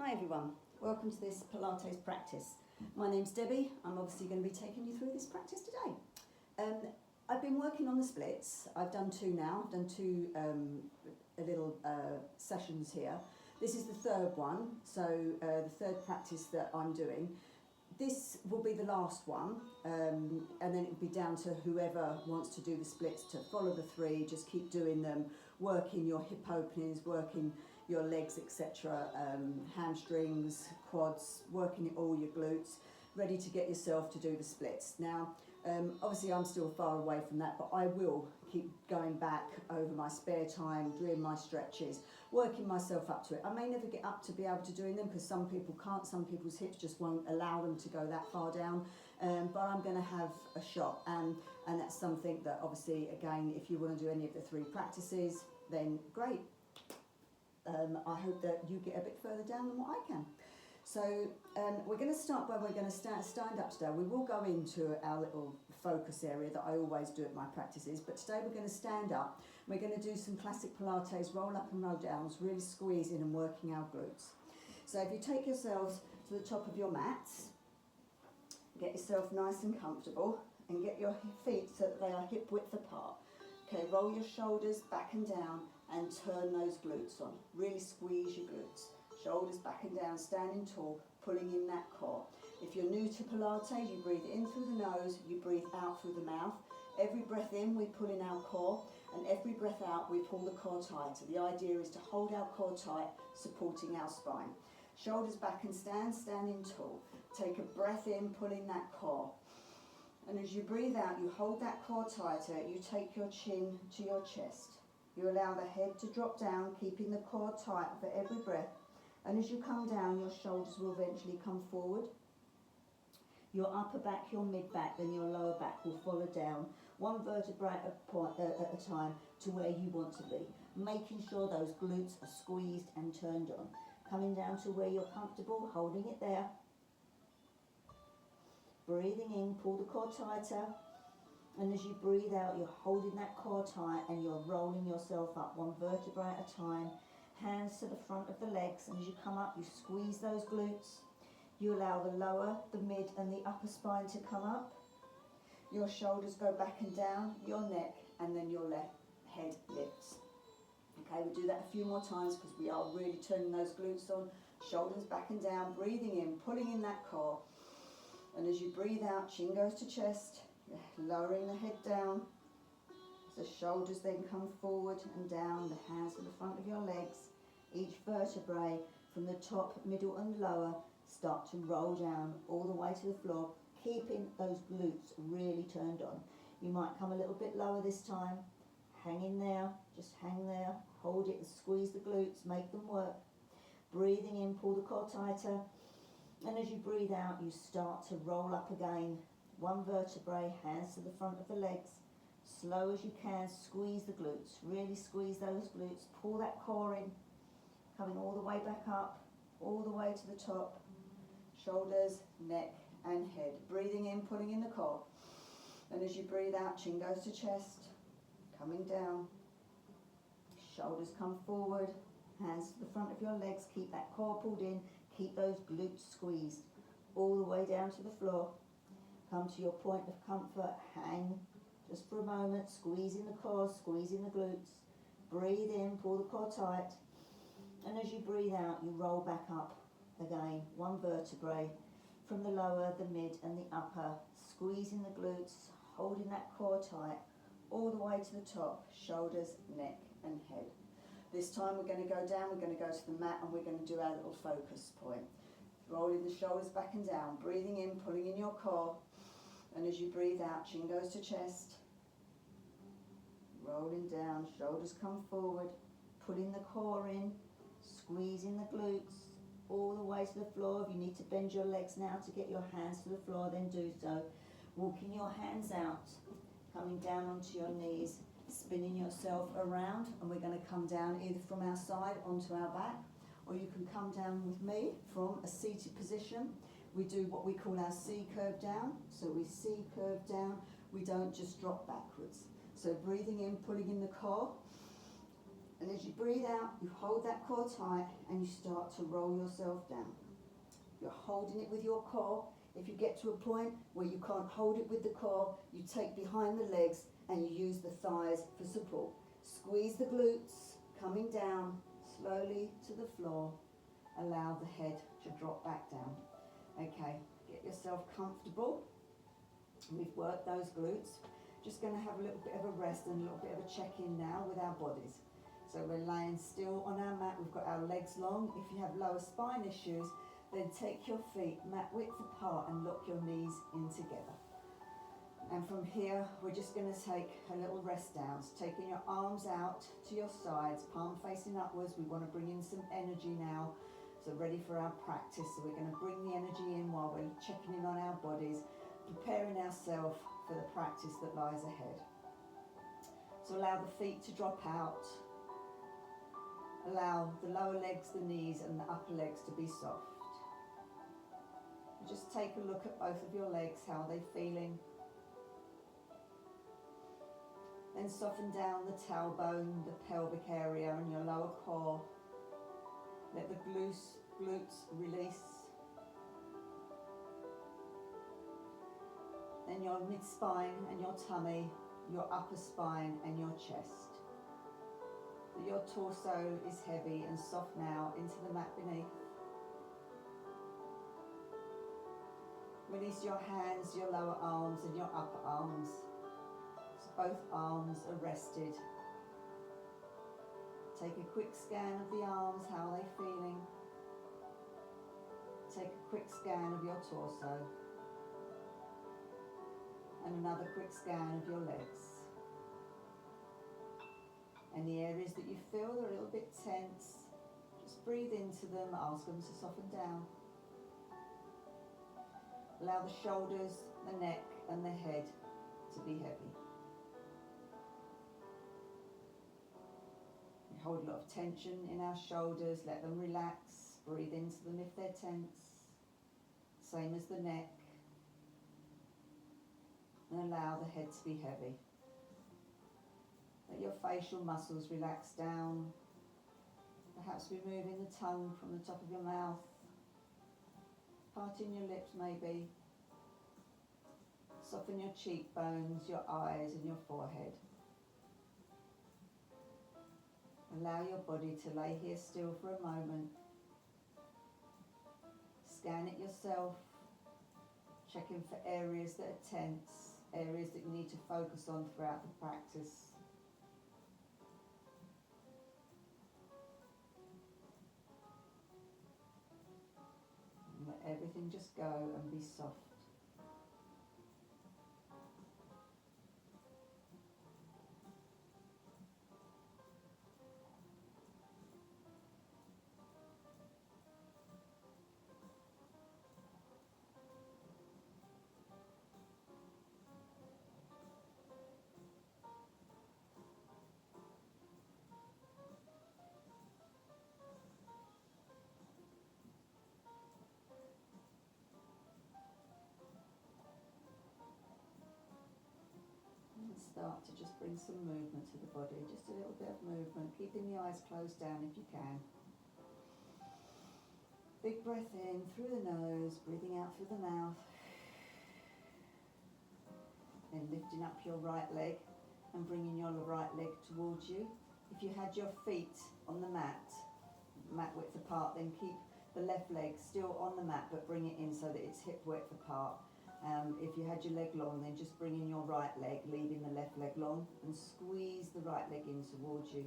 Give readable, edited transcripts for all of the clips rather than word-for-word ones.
Hi everyone, welcome to this Pilates practice. My name's Debbie. I'm obviously going to be taking you through this practice today. I've been working on the splits. I've done two now. I've done two little sessions here. This is the third one, so the third practice that I'm doing. This will be the last one, and then it will be down to whoever wants to do the splits to follow the three. Just keep doing them, working your hip openings, working your legs, etc., hamstrings, quads, working all your glutes, ready to get yourself to do the splits. Now, obviously I'm still far away from that, but I will keep going back over my spare time, doing my stretches, working myself up to it. I may never get up to be able to doing them because some people can't, some people's hips just won't allow them to go that far down, but I'm going to have a shot, and that's something that obviously, again, if you want to do any of the three practices, then great. I hope that you get a bit further down than what I can. So we're going to start by, we're going to stand up today. We will go into our little focus area that I always do at my practices, but today we're going to stand up. We're going to do some classic Pilates, roll up and roll downs, really squeezing and working our glutes. So if you take yourselves to the top of your mats, get yourself nice and comfortable and get your feet so that they are hip width apart. Okay, roll your shoulders back and down and turn those glutes on. Really squeeze your glutes. Shoulders back and down, standing tall, pulling in that core. If you're new to Pilates, you breathe in through the nose, you breathe out through the mouth. Every breath in, we pull in our core, and every breath out, we pull the core tighter. The idea is to hold our core tight, supporting our spine. Shoulders back and standing tall. Take a breath in, pulling that core. And as you breathe out, you hold that core tighter, you take your chin to your chest. You allow the head to drop down, keeping the core tight for every breath. And as you come down, your shoulders will eventually come forward. Your upper back, your mid back, then your lower back will follow down, one vertebrae at a time to where you want to be. Making sure those glutes are squeezed and turned on. Coming down to where you're comfortable, holding it there. Breathing in, pull the core tighter. And as you breathe out, you're holding that core tight and you're rolling yourself up one vertebrae at a time. Hands to the front of the legs, and as you come up, you squeeze those glutes. You allow the lower, the mid and the upper spine to come up. Your shoulders go back and down, your neck, and then your left head lifts. Okay, we'll do that a few more times because we are really turning those glutes on. Shoulders back and down, breathing in, pulling in that core. And as you breathe out, chin goes to chest, lowering the head down. The shoulders then come forward and down, the hands to the front of your legs. Each vertebrae from the top, middle and lower start to roll down all the way to the floor, keeping those glutes really turned on. You might come a little bit lower this time. Hang in there, just hang there, hold it and squeeze the glutes, make them work. Breathing in, pull the core tighter. And as you breathe out, you start to roll up again. One vertebrae, hands to the front of the legs. Slow as you can, squeeze the glutes, really squeeze those glutes, pull that core in, coming all the way back up, all the way to the top, shoulders, neck and head. Breathing in, pulling in the core, and as you breathe out, chin goes to chest, coming down, shoulders come forward, hands to the front of your legs, keep that core pulled in, keep those glutes squeezed, all the way down to the floor. Come to your point of comfort, hang just for a moment, squeezing the core, squeezing the glutes. Breathe in, pull the core tight. And as you breathe out, you roll back up again, one vertebrae from the lower, the mid and the upper, squeezing the glutes, holding that core tight, all the way to the top, shoulders, neck and head. This time we're going to go down, we're going to go to the mat and we're going to do our little focus point. Rolling the shoulders back and down, breathing in, pulling in your core. And as you breathe out, chin goes to chest, rolling down, shoulders come forward, pulling the core in, squeezing the glutes, all the way to the floor. If you need to bend your legs now to get your hands to the floor, then do so. Walking your hands out, coming down onto your knees, spinning yourself around, and we're going to come down either from our side onto our back, or you can come down with me from a seated position. We do what we call our C curve down. So we C curve down, we don't just drop backwards. So breathing in, pulling in the core, And as you breathe out, you hold that core tight and you start to roll yourself down. You're holding it with your core. If you get to a point where you can't hold it with the core, you take behind the legs and you use the thighs for support. Squeeze the glutes, coming down slowly to the floor. Allow the head to drop back down. Okay, get yourself comfortable. We've worked those glutes. Just going to have a little bit of a rest and a little bit of a check-in now with our bodies. So we're laying still on our mat. We've got our legs long. If you have lower spine issues, then take your feet mat width apart and lock your knees in together. And from here, we're just going to take a little rest down. So taking your arms out to your sides, palm facing upwards. We want to bring in some energy now. So ready for our practice. So we're going to bring the energy in while we're checking in on our bodies, preparing ourselves for the practice that lies ahead. So allow the feet to drop out. Allow the lower legs, the knees and the upper legs to be soft. Just take a look at both of your legs. How are they feeling? Then soften down the tailbone, the pelvic area and your lower core. Let the glutes release. Then your mid-spine and your tummy, your upper spine and your chest. Your torso is heavy and soft now into the mat beneath. Release your hands, your lower arms and your upper arms. So both arms are rested. Take a quick scan of the arms, how are they feeling? Take a quick scan of your torso. And another quick scan of your legs. Any areas that you feel are a little bit tense, just breathe into them, ask them to soften down. Allow the shoulders, the neck and the head to be heavy. We hold a lot of tension in our shoulders, let them relax, breathe into them if they're tense. Same as the neck. And allow the head to be heavy. Let your facial muscles relax down. Perhaps removing the tongue from the top of your mouth. Parting your lips maybe. Soften your cheekbones, your eyes and your forehead. Allow your body to lay here still for a moment. Scan it yourself. Checking for areas that are tense, areas that you need to focus on throughout the practice. And let everything just go and be soft. Start to just bring some movement to the body, just a little bit of movement, keeping the eyes closed down if you can. Big breath in through the nose, breathing out through the mouth. Then lifting up your right leg and bringing your right leg towards you. If you had your feet on the mat width apart, then keep the left leg still on the mat but bring it in so that it's hip width apart. If you had your leg long, then just bring in your right leg, leaving the left leg long, and squeeze the right leg in towards you.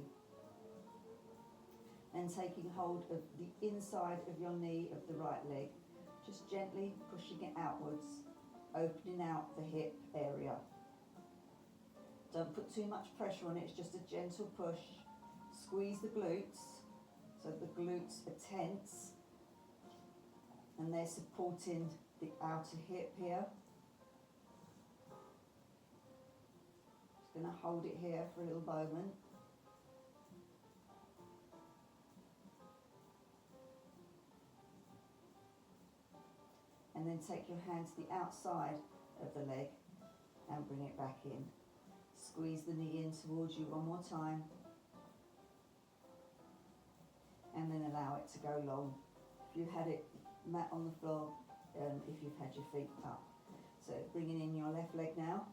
And taking hold of the inside of your knee of the right leg, just gently pushing it outwards, opening out the hip area. Don't put too much pressure on it, it's just a gentle push. Squeeze the glutes, so the glutes are tense, and they're supporting the outer hip here. Just going to hold it here for a little moment. And then take your hand to the outside of the leg and bring it back in. Squeeze the knee in towards you one more time. and then allow it to go long. If you had it mat on the floor, if you've had your feet up. So bringing in your left leg now,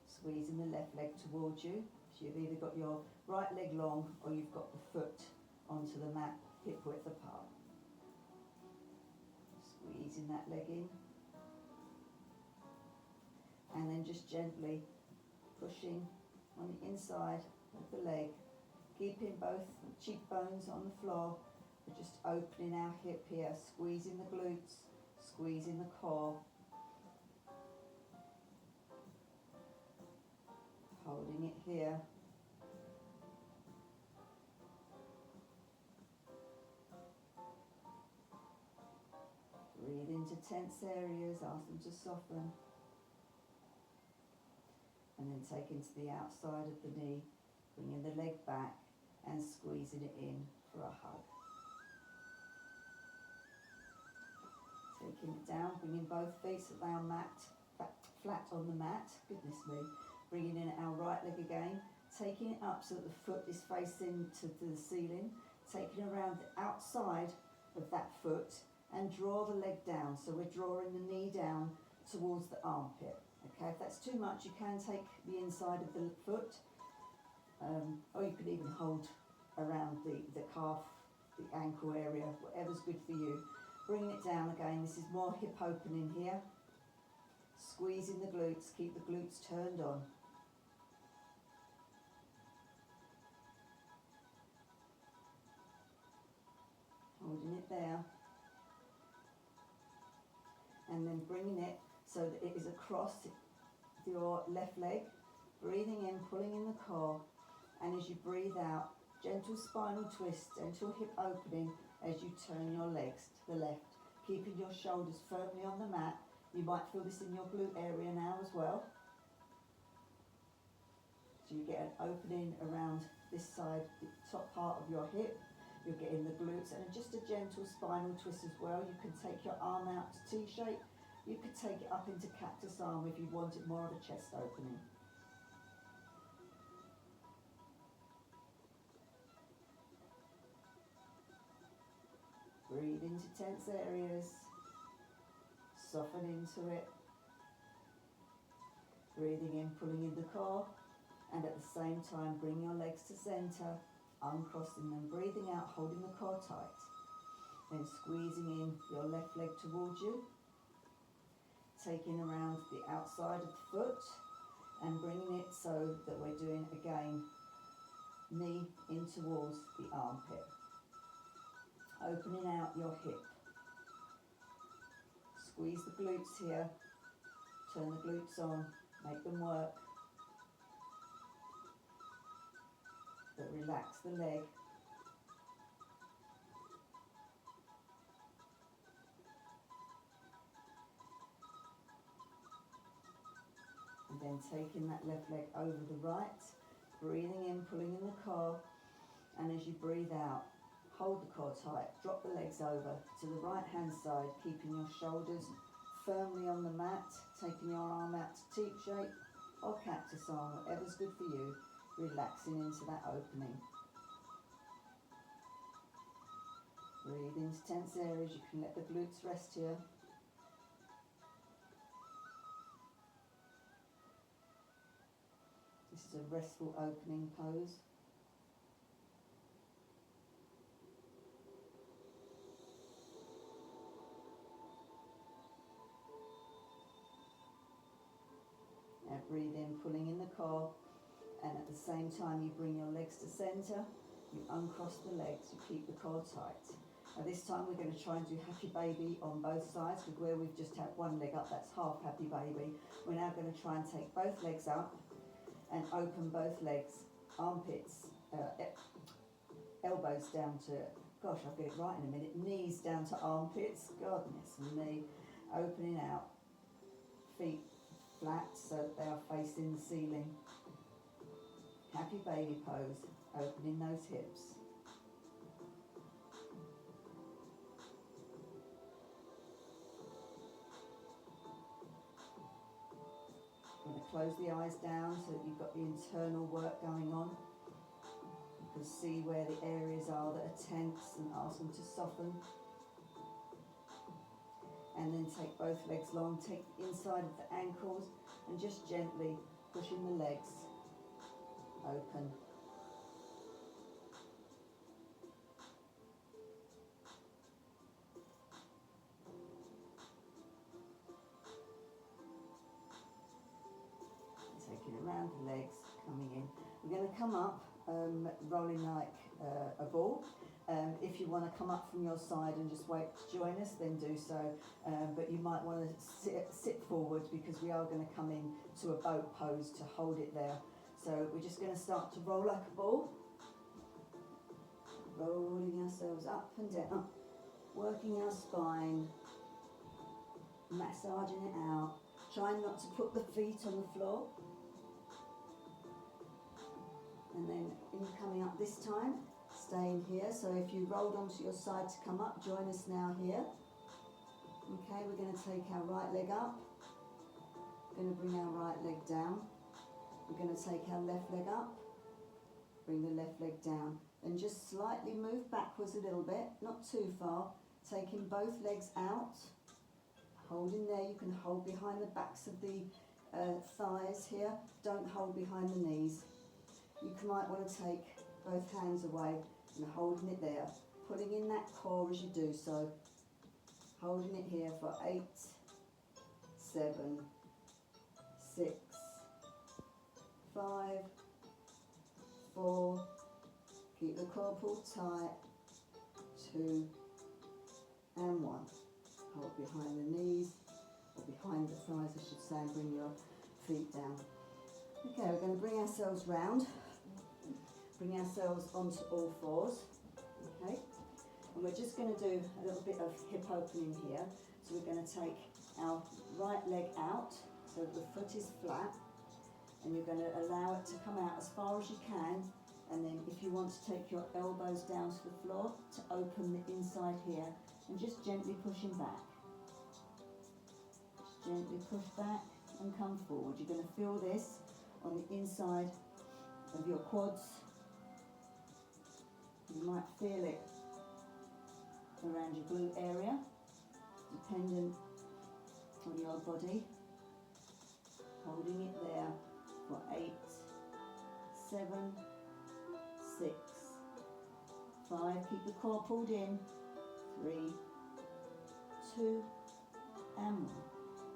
squeezing the left leg towards you. So you've either got your right leg long or you've got the foot onto the mat hip width apart. Squeezing that leg in. And then just gently pushing on the inside of the leg, keeping both cheekbones on the floor, but just opening our hip here, squeezing the glutes, squeezing the core, holding it here. Breathe into tense areas, ask them to soften. And then take into the outside of the knee, bringing the leg back and squeezing it in for a hug. Taking it down, bringing both feet so they are flat on the mat. Goodness me. Bringing in our right leg again, taking it up so that the foot is facing to the ceiling, taking around the outside of that foot and draw the leg down. So we're drawing the knee down towards the armpit. Okay, if that's too much, you can take the inside of the foot, or you could even hold around the calf, the ankle area, whatever's good for you. Bringing it down again, this is more hip opening here. Squeezing the glutes, keep the glutes turned on. Holding it there. And then bringing it so that it is across your left leg, breathing in, pulling in the core, and as you breathe out, gentle spinal twist, gentle hip opening as you turn your legs to the left, keeping your shoulders firmly on the mat. You might feel this in your glute area now as well. So you get an opening around this side, the top part of your hip. You're getting the glutes and just a gentle spinal twist as well. You can take your arm out to T-shape. You could take it up into cactus arm if you wanted more of a chest opening. Breathe into tense areas. Soften into it. Breathing in, pulling in the core. And at the same time, bring your legs to center, uncrossing them, breathing out, holding the core tight. Then squeezing in your left leg towards you. Taking around the outside of the foot and bringing it so that we're doing, again, knee in towards the armpit. Opening out your hip. Squeeze the glutes here. Turn the glutes on, make them work. But relax the leg. And then taking that left leg over the right, breathing in, pulling in the core, and as you breathe out, hold the core tight, drop the legs over to the right hand side, keeping your shoulders firmly on the mat, taking your arm out to teep shape or cactus arm, whatever's good for you, relaxing into that opening. Breathe into tense areas, you can let the glutes rest here. This is a restful opening pose. Now breathe in, pulling in the core, and at the same time you bring your legs to center, you uncross the legs, you keep the core tight. Now this time we're going to try and do happy baby on both sides, because where we've just had one leg up, that's half happy baby. We're now going to try and take both legs up and open both legs, armpits, elbows down to, gosh, I'll get it right in a minute, knees down to armpits, goodness me, opening out, feet flat so that they are facing the ceiling. Happy baby pose, opening those hips. I'm going to close the eyes down so that you've got the internal work going on. and see where the areas are that are tense and ask them to soften. And then take both legs long, take the inside of the ankles and just gently pushing the legs open. Taking around the legs, coming in. We're going to come up, rolling like a ball. If you want to come up from your side and just wait to join us, then do so. But you might want to sit forward because we are going to come in to a boat pose to hold it there. So we're just going to start to roll like a ball. Rolling ourselves up and down, working our spine, massaging it out. Trying not to put the feet on the floor. And then in coming up this time, staying here. So if you rolled onto your side to come up, join us now here. Okay, we're going to take our right leg up. We're going to bring our right leg down. We're going to take our left leg up. Bring the left leg down. And just slightly move backwards a little bit, not too far. Taking both legs out. Holding there, you can hold behind the backs of the thighs here. Don't hold behind the knees. You might want to take both hands away and holding it there. Pulling in that core as you do so. Holding it here for 8, 7, 6, 5, 4. Keep the core pulled tight. 2 and 1. Hold behind the knees, or behind the thighs I should say, and bring your feet down. Okay, we're going to bring ourselves round, bring ourselves onto all fours, okay? And we're just going to do a little bit of hip opening here. So we're going to take our right leg out, so the foot is flat, and you're going to allow it to come out as far as you can, and then if you want to take your elbows down to the floor to open the inside here, and just gently pushing back. Just gently push back and come forward. You're going to feel this on the inside of your quads. You might feel it around your glute area, dependent on your body. Holding it there for 8, 7, 6, 5. Keep the core pulled in. 3, 2, and 1.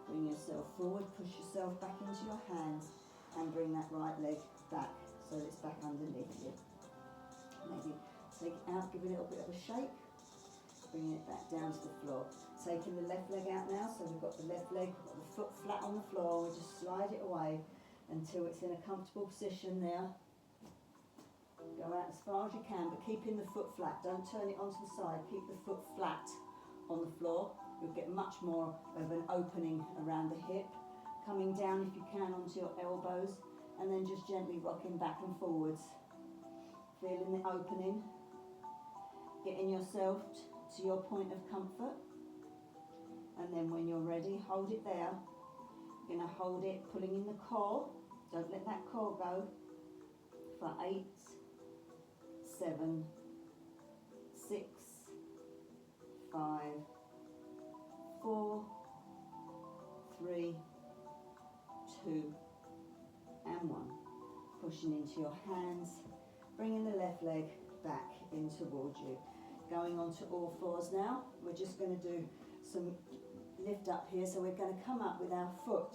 Bring yourself forward, push yourself back into your hands, and bring that right leg back so that it's back underneath you. Maybe take it out, give it a little bit of a shake, bringing it back down to the floor. Taking the left leg out now, so we've got the left leg, we've got the foot flat on the floor, we just slide it away until it's in a comfortable position there. Go out as far as you can, but keeping the foot flat. Don't turn it onto the side. Keep the foot flat on the floor. You'll get much more of an opening around the hip. Coming down if you can onto your elbows, and then just gently rocking back and forwards. Feeling the opening. Getting yourself to your point of comfort. And then when you're ready, hold it there. You're going to hold it, pulling in the core. Don't let that core go. For 8, 7, 6, 5, 4, 3, 2, and 1. Pushing into your hands, bringing the left leg back in towards you. Going onto all fours now. We're just going to do some lift up here. So we're going to come up with our foot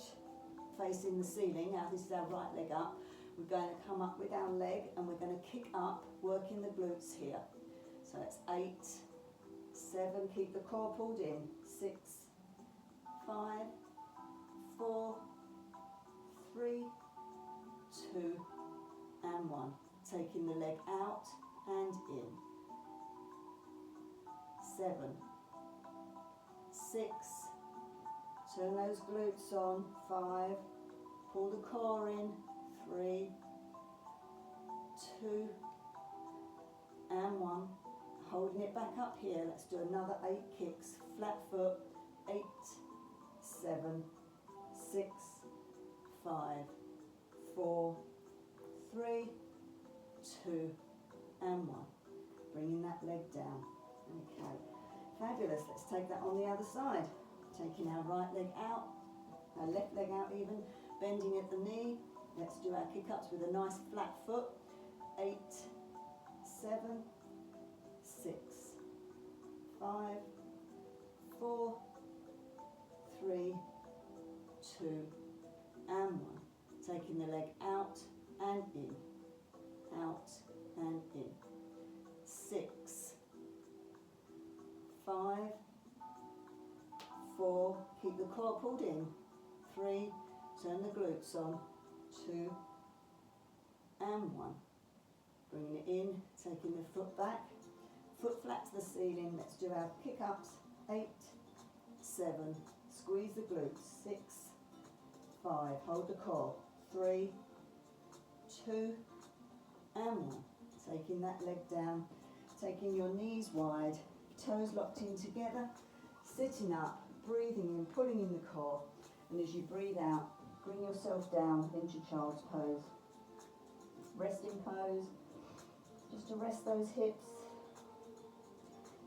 facing the ceiling. Now this is our right leg up. We're going to come up with our leg and we're going to kick up, working the glutes here. So it's 8, 7, keep the core pulled in, 6, 5, 4, 3, 2, and 1. Taking the leg out and in. 7, 6, turn those glutes on, 5, pull the core in, 3, 2, and 1. Holding it back up here. Let's do another 8 kicks. Flat foot. 8, 7, 6, 5, 4, 3, 2, and 1. Bringing that leg down. Okay, fabulous. Let's take that on the other side. Taking our right leg out, our left leg out even, bending at the knee. Let's do our kick-ups with a nice flat foot. 8, 7, 6, 5, 4, 3, 2, and 1. Taking the leg out and in, out and in. 6, 5, 4, keep the core pulled in. 3, turn the glutes on. 2, and 1. Bringing it in, taking the foot back, foot flat to the ceiling. Let's do our kick-ups. 8, 7, squeeze the glutes. 6, 5, hold the core. 3, 2, and 1. Taking that leg down, taking your knees wide, toes locked in together, sitting up, breathing in, pulling in the core, and as you breathe out, bring yourself down into child's pose. Resting pose, just to rest those hips.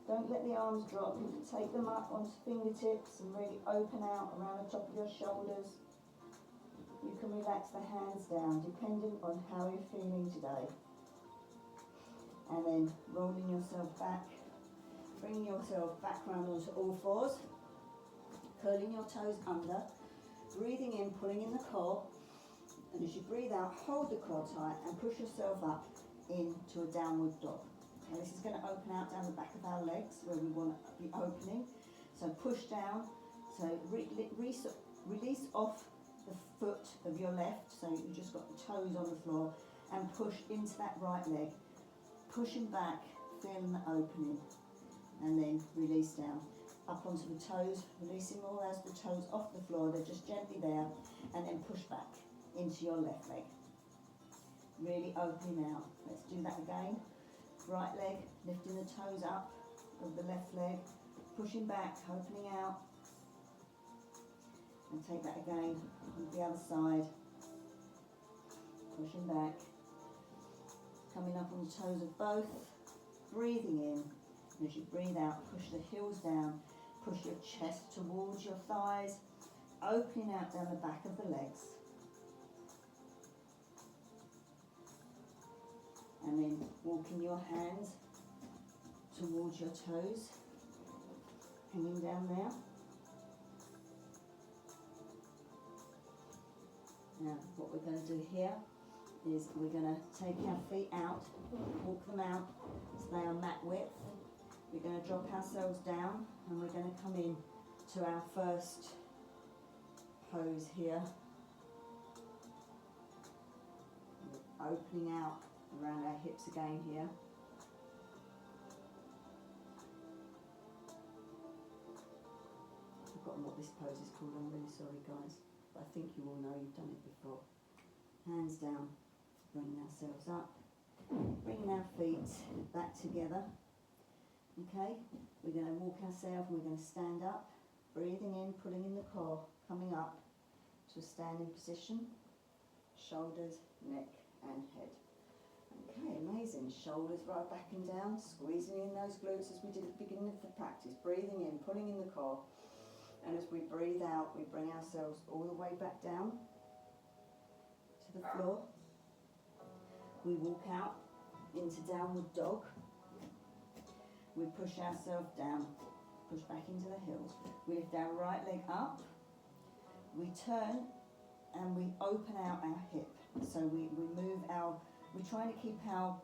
Don't let the arms drop. You can take them up onto fingertips and really open out around the top of your shoulders. You can relax the hands down depending on how you're feeling today. And then rolling yourself back, bringing yourself back round onto all fours, curling your toes under, breathing in, pulling in the core, and as you breathe out, hold the core tight and push yourself up into a downward dog. Okay, this is going to open out down the back of our legs where we want to be opening. So push down, so release off the foot of your left, so you've just got the toes on the floor, and push into that right leg. Pushing back, feeling the opening, and then release down. Up onto the toes, releasing all the toes off the floor, they're just gently there, and then push back into your left leg. Really opening out. Let's do that again. Right leg, lifting the toes up of the left leg, pushing back, opening out, and take that again on the other side, pushing back, coming up on the toes of both, breathing in, and as you breathe out, push the heels down, push your chest towards your thighs, opening out down the back of the legs. And then walking your hands towards your toes, hanging down there. Now, what we're going to do here is we're going to take our feet out, walk them out so they are mat width. We're going to drop ourselves down and we're going to come in to our first pose here. We're opening out around our hips again here. I've forgotten what this pose is called, I'm really sorry guys, but I think you all know you've done it before. Hands down, bringing ourselves up, bringing our feet back together. Okay, we're going to walk ourselves, we're going to stand up, breathing in, pulling in the core, coming up to a standing position, shoulders, neck and head. Okay, amazing. Shoulders right back and down, squeezing in those glutes as we did at the beginning of the practice. Breathing in, pulling in the core. And as we breathe out, we bring ourselves all the way back down to the floor. We walk out into downward dog. We push ourselves down, push back into the heels. We lift our right leg up. We turn and we open out our hip. So we move our... We're trying to keep our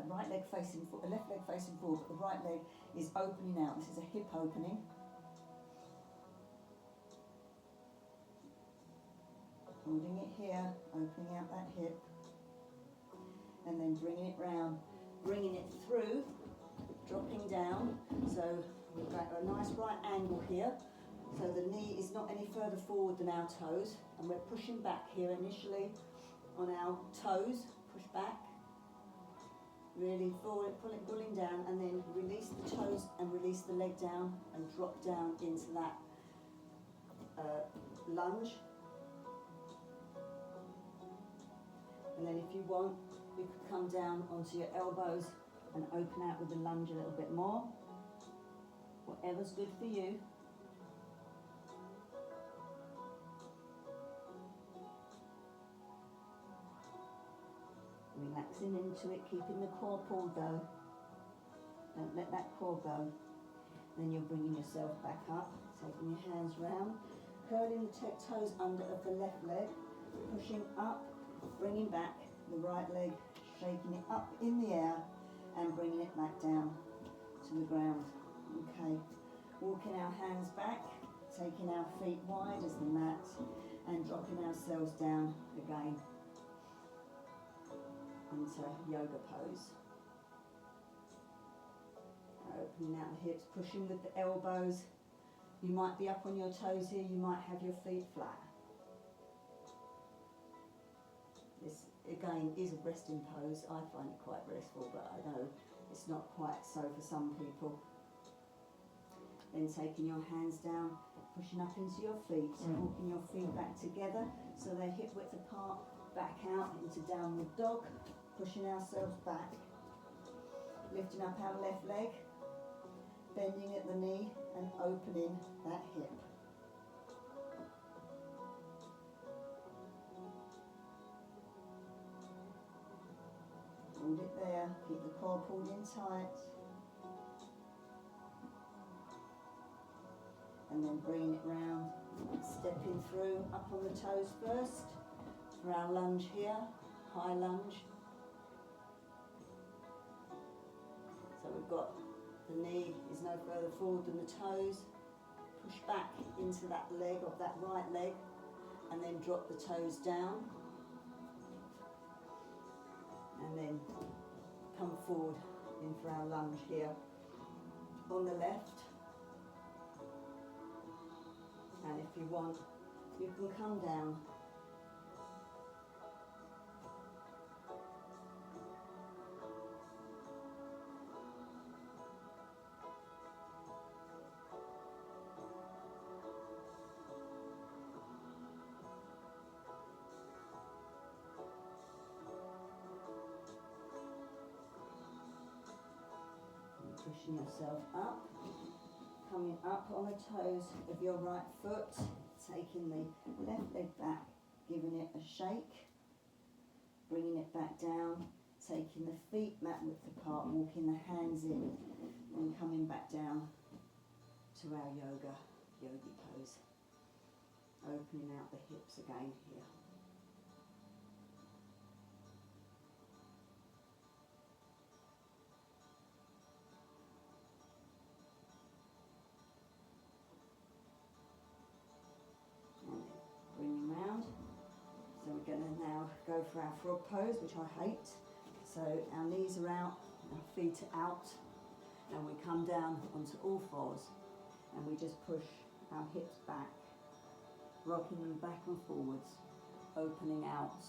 right leg facing forward, left leg facing forward, but the right leg is opening out. This is a hip opening. Holding it here, opening out that hip, and then bringing it round, bringing it through, dropping down. So we've got a nice right angle here. So the knee is not any further forward than our toes, and we're pushing back here initially on our toes, push back, really forward, pulling down, and then release the toes and release the leg down and drop down into that lunge. And then if you want, You could come down onto your elbows and open out with the lunge a little bit more. Whatever's good for you. Relaxing into it, keeping the core pulled though. Don't let that core go. Then you're bringing yourself back up, taking your hands round, curling the toes under of the left leg, pushing up, bringing back the right leg, shaking it up in the air and bringing it back down to the ground. Okay, walking our hands back, taking our feet wide as the mat and dropping ourselves down again into yoga pose. Opening out the hips, pushing with the elbows. You might be up on your toes here, you might have your feet flat. This again is a resting pose. I find it quite restful, but I know it's not quite so for some people. Then taking your hands down, pushing up into your feet, walking your feet back together so they're hip width apart, back out into downward dog, pushing ourselves back, lifting up our left leg, bending at the knee and opening that hip. Hold it there, keep the core pulled in tight. And then bringing it round, stepping through up on the toes first for our lunge here, high lunge. So we've got the knee is no further forward than the toes. Push back into that leg of that right leg and then drop the toes down. And then come forward in for our lunge here. On the left. And if you want, you can come down. And pushing yourself up. Coming up on the toes of your right foot, taking the left leg back, giving it a shake, bringing it back down, taking the feet mat width apart, walking the hands in, and coming back down to our yogi pose. Opening out the hips again here. Bring round. So we're going to now go for our frog pose, which I hate. So our knees are out, our feet are out, and we come down onto all fours, and we just push our hips back, rocking them back and forwards, opening out.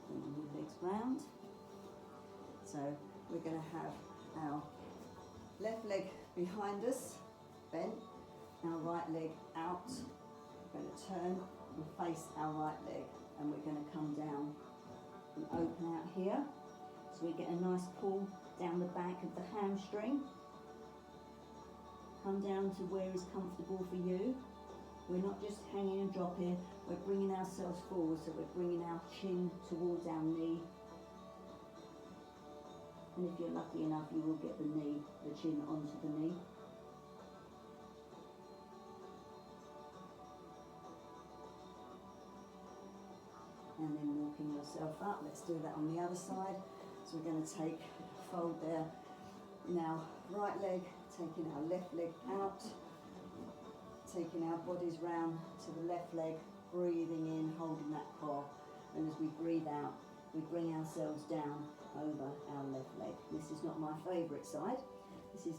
Bringing your legs round. So we're going to have our left leg behind us, bent, our right leg out. We're going to turn and face our right leg, and we're going to come down and open out here. So we get a nice pull down the back of the hamstring. Come down to where is comfortable for you. We're not just hanging and dropping, we're bringing ourselves forward, so we're bringing our chin towards our knee. And if you're lucky enough, you will get the chin onto the knee. And then walking yourself up. Let's do that on the other side. So we're going to fold there. Now, right leg, taking our left leg out. Taking our bodies round to the left leg, breathing in, holding that core. And as we breathe out, we bring ourselves down over our left leg. This is not my favourite side.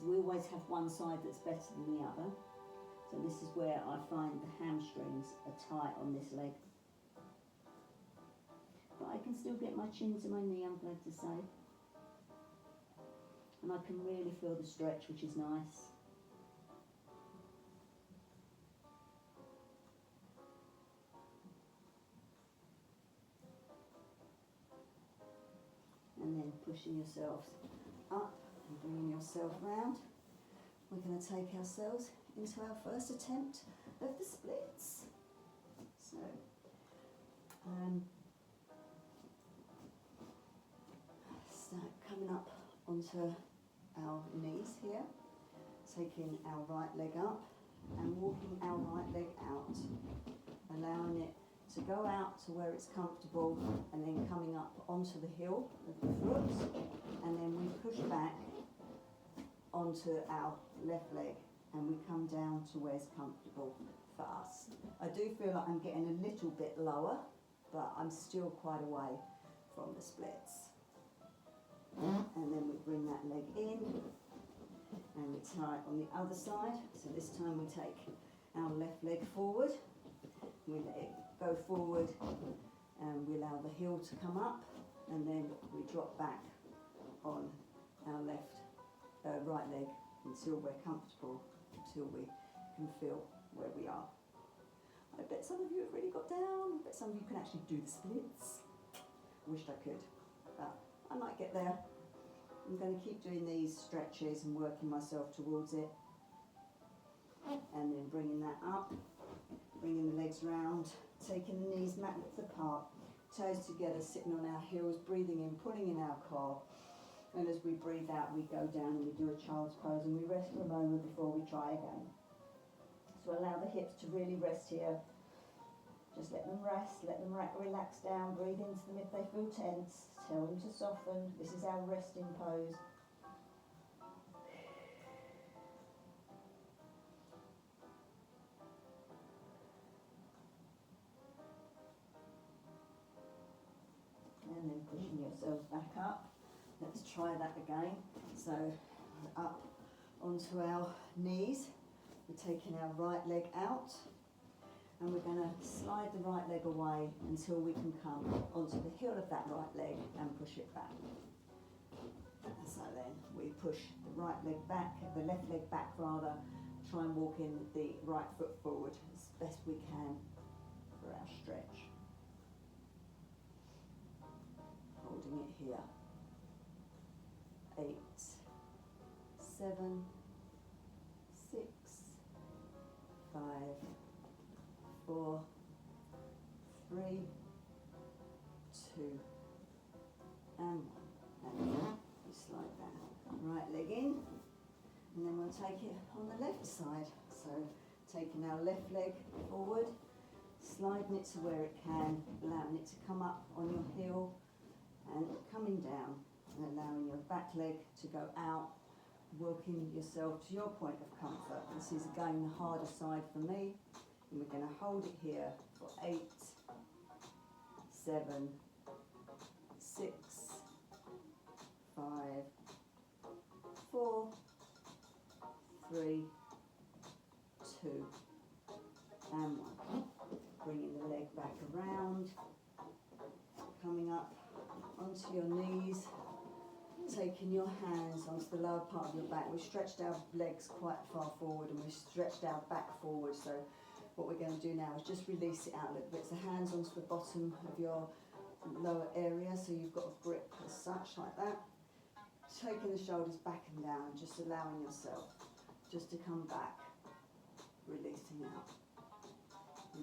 We always have one side that's better than the other. So this is where I find the hamstrings are tight on this leg. But I can still get my chin to my knee, I'm glad to say. And I can really feel the stretch, which is nice. And then pushing yourselves up and bringing yourself round. We're going to take ourselves into our first attempt of the splits. So, start coming up onto our knees here, taking our right leg up and walking our right leg out, allowing it to go out to where it's comfortable and then coming up onto the heel of the foot, and then we push back onto our left leg and we come down to where's comfortable for us. I do feel like I'm getting a little bit lower, but I'm still quite away from the splits. And then we bring that leg in and we tie it on the other side. So this time we take our left leg forward, we let it go forward and we allow the heel to come up, and then we drop back on our right leg until we're comfortable, until we can feel where we are. I bet some of you have really got down. I bet some of you can actually do the splits. I wished I could, but I might get there. I'm going to keep doing these stretches and working myself towards it, and then bringing that up, bringing the legs round, taking the knees mat width apart, toes together, sitting on our heels, breathing in, pulling in our core. And as we breathe out, we go down and we do a child's pose and we rest for a moment before we try again. So allow the hips to really rest here. Just let them rest, let them relax down, breathe into them if they feel tense, tell them to soften. This is our resting pose. And then pushing yourselves back up. Let's try that again. So up onto our knees, we're taking our right leg out and we're going to slide the right leg away until we can come onto the heel of that right leg and push it back. So then we push the right leg back, the left leg back rather, try and walk in the right foot forward as best we can for our stretch. Holding it here. 8, 7, 6, 5, 4, 3, 2, and 1. And you slide that right leg in, and then we'll take it on the left side. So taking our left leg forward, sliding it to where it can, allowing it to come up on your heel and coming down, and allowing your back leg to go out, working yourself to your point of comfort. This is again the harder side for me, and we're going to hold it here for 8, 7, 6, 5, 4, 3, 2, and 1. Bringing the leg back around, coming up onto your knees, taking your hands onto the lower part of your back. We've stretched our legs quite far forward and we've stretched our back forward, so what we're going to do now is just release it out a little bit. So hands onto the bottom of your lower area, so you've got a grip as such, like that. Taking the shoulders back and down, just allowing yourself just to come back, releasing out.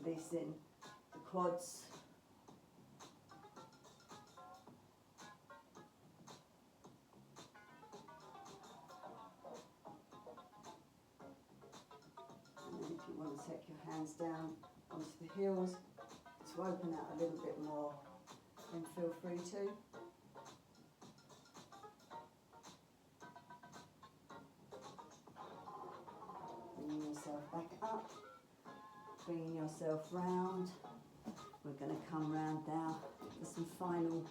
Releasing the quads, and then if you want to take your hands down onto the heels to open out a little bit more, then feel free to. Bringing yourself back up, bringing yourself round. We're going to come round now for some final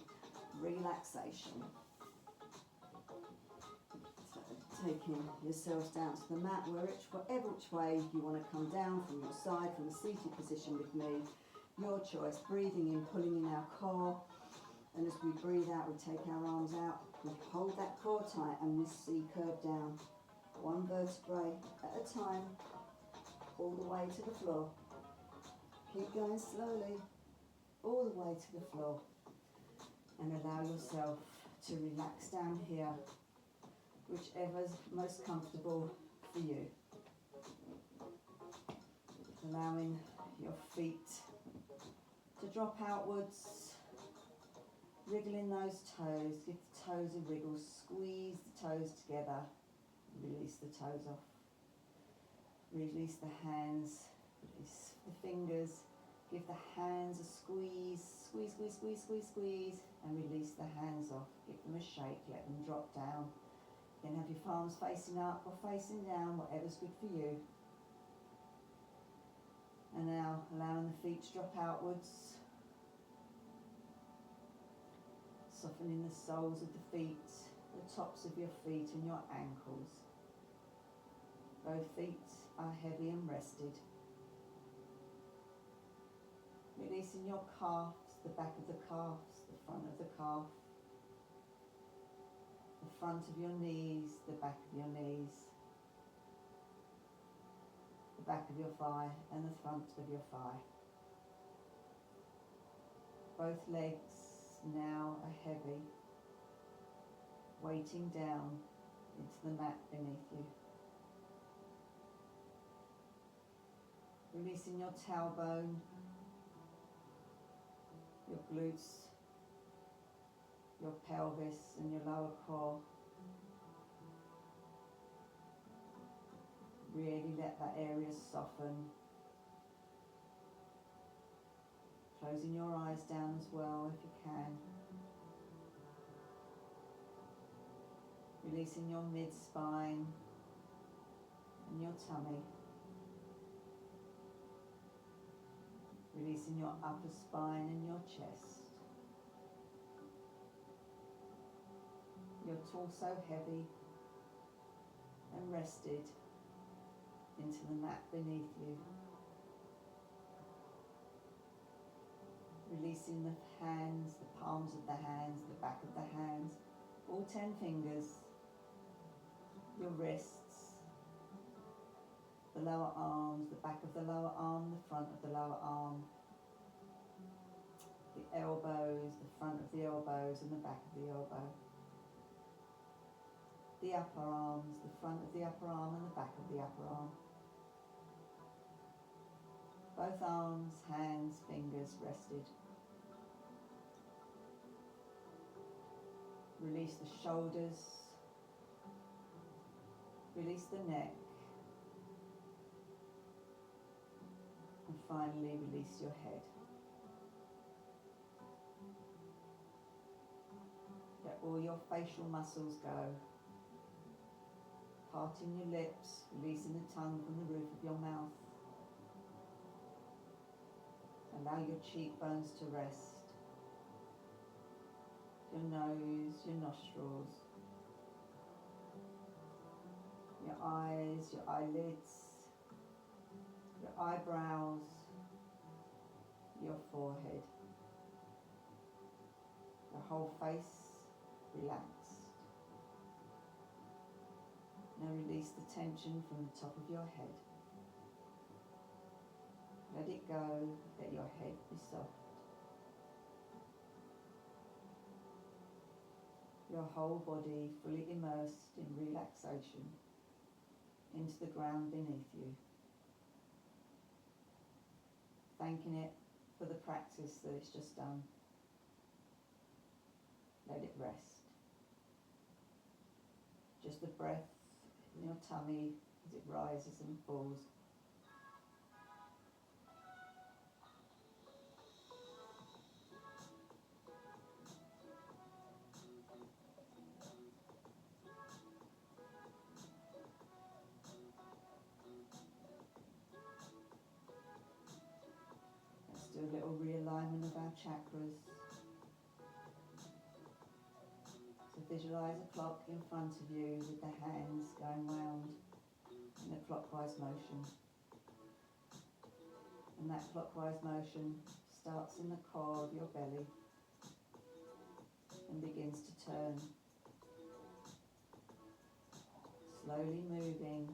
relaxation. So taking yourselves down to the mat, whatever which way you want to come down from your side, from the seated position with me. Your choice. Breathing in, pulling in our core. And as we breathe out, we take our arms out. We hold that core tight and we curve down. One vertebrae at a time, all the way to the floor. Keep going slowly, all the way to the floor. And allow yourself to relax down here, whichever's most comfortable for you. Allowing your feet to drop outwards, wriggling those toes, give the toes a wriggle, squeeze the toes together, release the toes off, release the hands, release the fingers, give the hands a squeeze, squeeze, squeeze, squeeze, squeeze, squeeze, and release the hands off, give them a shake, let them drop down. You can have your palms facing up or facing down, whatever's good for you. And now allowing the feet to drop outwards, softening the soles of the feet, the tops of your feet and your ankles. Both feet are heavy and rested. Releasing your calves, the back of the calves, the front of the calf, the front of your knees, the back of your knees, the back of your thigh and the front of your thigh. Both legs now are heavy, weighting down into the mat beneath you. Releasing your tailbone, your glutes, your pelvis and your lower core. Really let that area soften. Closing your eyes down as well if you can. Releasing your mid-spine and your tummy. Releasing your upper spine and your chest. Your torso heavy and rested into the mat beneath you. Releasing the hands, the palms of the hands, the back of the hands, all 10 fingers, your wrists, the lower arms, the back of the lower arm, the front of the lower arm, the elbows, the front of the elbows and the back of the elbow, the upper arms, the front of the upper arm and the back of the upper arm, both arms, hands, fingers rested. Release the shoulders, release the neck, and finally release your head. Let all your facial muscles go. Parting your lips, releasing the tongue from the roof of your mouth. Allow your cheekbones to rest. Your nose, your nostrils, your eyes, your eyelids, your eyebrows, your forehead, your whole face relaxed. Now release the tension from the top of your head. Let it go, let your head be soft. Your whole body fully immersed in relaxation into the ground beneath you. Thanking it for the practice that it's just done. Let it rest. Just the breath in your tummy as it rises and falls. Let's do a little realignment of our chakras. So visualise a clock in front of you with the hands going round in a clockwise motion. And that clockwise motion starts in the core of your belly and begins to turn, slowly moving,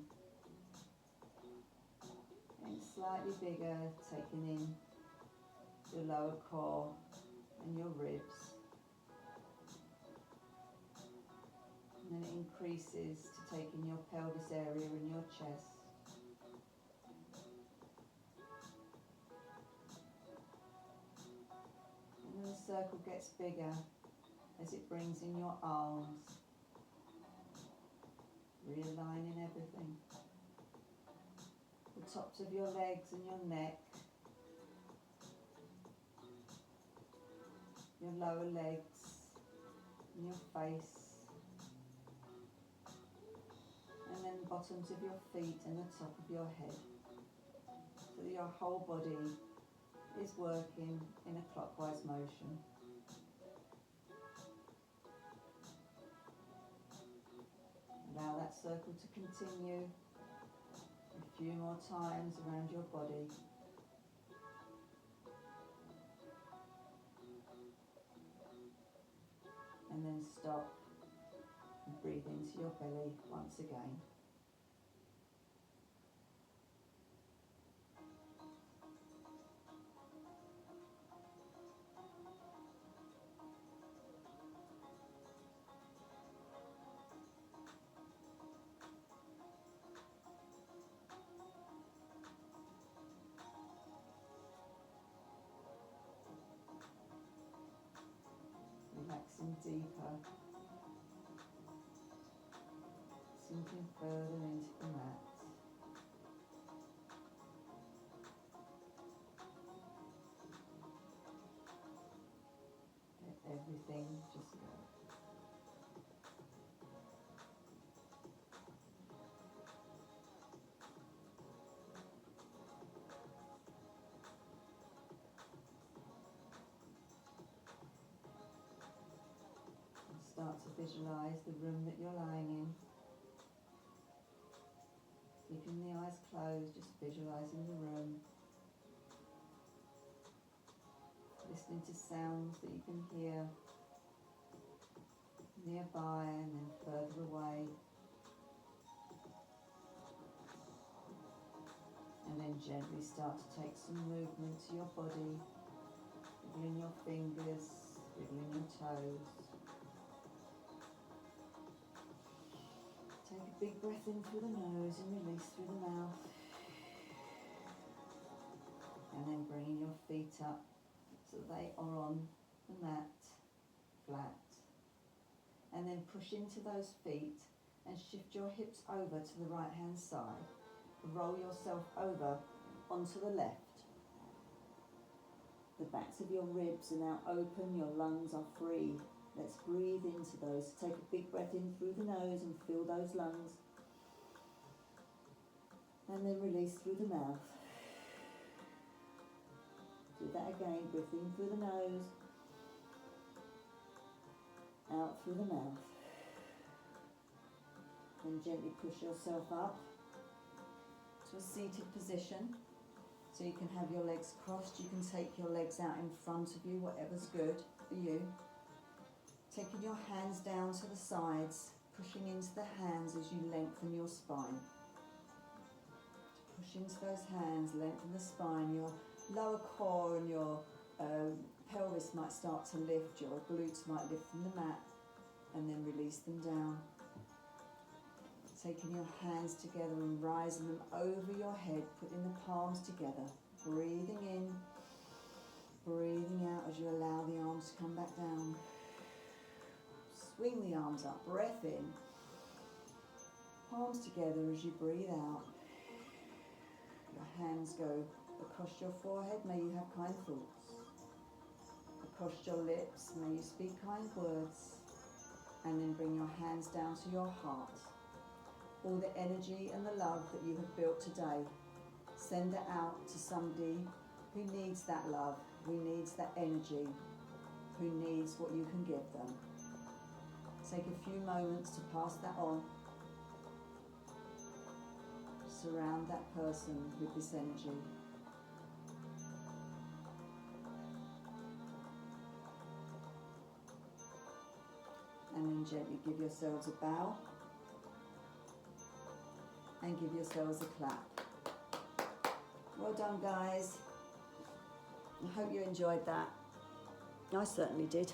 and slightly bigger, taking in your lower core and your ribs. And then it increases to take in your pelvis area and your chest. And then the circle gets bigger as it brings in your arms, realigning everything. The tops of your legs and your neck, your lower legs and your face, and then the bottoms of your feet and the top of your head, so that your whole body is working in a clockwise motion. Allow that circle to continue a few more times around your body. And then stop and breathe into your belly once again. Relaxing deeper, sinking further into the mat. Let everything just go. Start to visualise the room that you're lying in. Keeping the eyes closed, just visualising the room. Listening to sounds that you can hear nearby and then further away. And then gently start to take some movement to your body, wiggling your fingers, wiggling your toes. Take a big breath in through the nose and release through the mouth. And then bringing your feet up so they are on the mat, flat. And then push into those feet and shift your hips over to the right hand side. Roll yourself over onto the left. The backs of your ribs are now open, your lungs are free. Let's breathe into those. Take a big breath in through the nose and fill those lungs. And then release through the mouth. Do that again. Breathe in through the nose. Out through the mouth. Then gently push yourself up to a seated position. So you can have your legs crossed. You can take your legs out in front of you, whatever's good for you. Taking your hands down to the sides, pushing into the hands as you lengthen your spine. Push into those hands, lengthen the spine. Your lower core and your pelvis might start to lift. Your glutes might lift from the mat and then release them down. Taking your hands together and rising them over your head, putting the palms together. Breathing in, breathing out as you allow the arms to come back down. Swing the arms up, breath in, palms together as you breathe out. Your hands go across your forehead, may you have kind thoughts. Across your lips, may you speak kind words. And then bring your hands down to your heart. All the energy and the love that you have built today, send it out to somebody who needs that love, who needs that energy, who needs what you can give them. Take a few moments to pass that on. Surround that person with this energy. And then gently give yourselves a bow and give yourselves a clap. Well done, guys. I hope you enjoyed that. I certainly did.